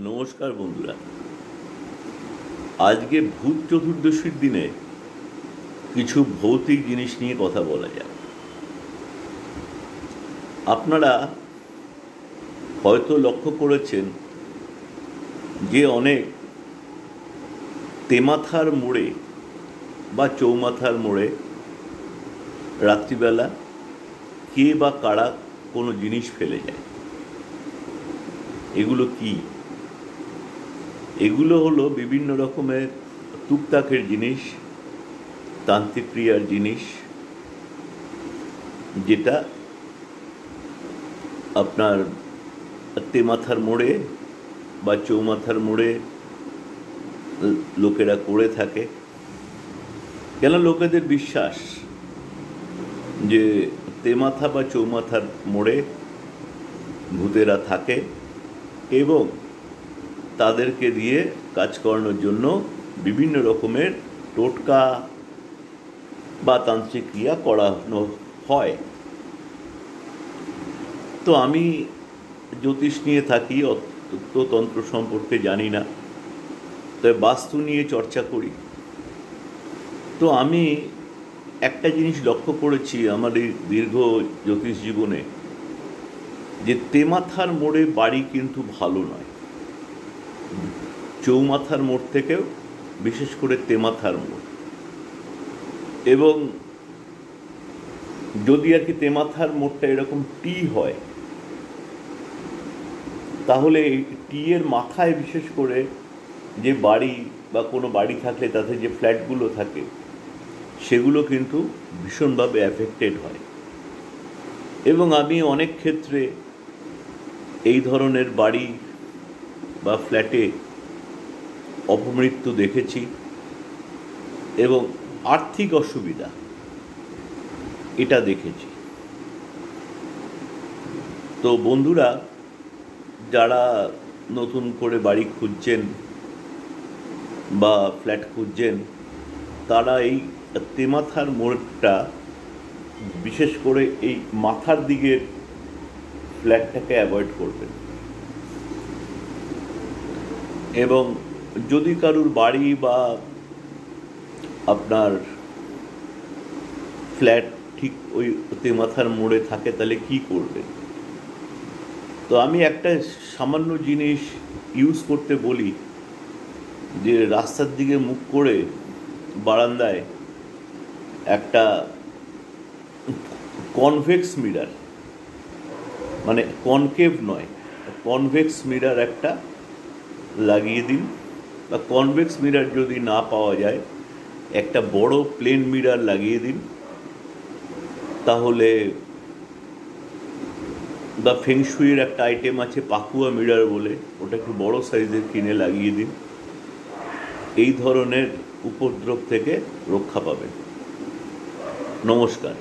নমস্কার বন্ধুরা। আজকে ভূত চতুর্দশীর দিনে কিছু ভৌতিক জিনিস নিয়ে কথা বলা যাক। আপনারা হয়তো লক্ষ্য করেছেন যে অনেক তেমাথার মোড়ে বা চৌমাথার মোড়ে রাত্রিবেলা কে বা কারা কোনো জিনিস ফেলে যায়। এগুলো কি? এগুলো হলো বিভিন্ন রকমের টুকটাকের জিনিস, তান্ত্রিক ক্রিয়ার জিনিস, যেটা আপনার তেমাথার মোড়ে বা চৌমাথার মোড়ে লোকেরা করে থাকে। কেন? লোকেদের বিশ্বাস যে তেমাথা বা চৌমাথার মোড়ে ভূতেরা থাকে এবং তাদেরকে দিয়ে কাজ করানোর জন্য বিভিন্ন রকমের টোটকা বা তান্ত্রিক ক্রিয়া করানো হয়। তো আমি জ্যোতিষ নিয়ে থাকি, অত তন্ত্র সম্পর্কে জানি না, তবে বাস্তু নিয়ে চর্চা করি। তো আমি একটা জিনিস লক্ষ্য করেছি আমার এই দীর্ঘ জ্যোতিষ জীবনে, যে তেমাথার মোড়ে বাড়ি কিন্তু ভালো নয়। চৌমাথার মোড় থেকেও বিশেষ করে তেমাথার মোড়, এবং যদি আর কি তেমাথার মোড়টা এরকম টি হয়, তাহলে এই টি এর মাথায় বিশেষ করে যে বাড়ি বা কোনো বাড়ি থাকলে তাতে যে ফ্ল্যাটগুলো থাকে সেগুলো কিন্তু ভীষণভাবে অ্যাফেক্টেড হয়। এবং আমি অনেক ক্ষেত্রে এই ধরনের বাড়ি বা ফ্ল্যাটে অপমৃত্যু দেখেছি এবং আর্থিক অসুবিধা এটা দেখেছি। তো বন্ধুরা, যারা নতুন করে বাড়ি খুঁজছেন বা ফ্ল্যাট খুঁজছেন, তারা এই তেমাথার মোড়টা, বিশেষ করে এই মাথার দিকের ফ্ল্যাটটাকে অ্যাভয়েড করবেন। এবং যদি কারুর বাড়ি বা আপনার ফ্ল্যাট ঠিক ওই তেমাথার মোড়ে থাকে, তাহলে কি করবেন? তো আমি একটা সামান্য জিনিস ইউজ করতে বলি, যে রাস্তার দিকে মুখ করে বারান্দায় একটা কনভেক্স মিরর, মানে কনকেভ নয়, কনভেক্স মিরর একটা লাগিয়ে দিন। বা কনভেক্স মিরর যদি না পাওয়া যায়, একটা বড় প্লেন মিরর লাগিয়ে দিন। তাহলে বা ফেংশুইয়ের একটা আইটেম আছে পাকুয়া মিরর বলে, ওটা একটু বড় সাইজের কিনে লাগিয়ে দিন। এই ধরনের উপদ্রব থেকে রক্ষা পাবেন। নমস্কার।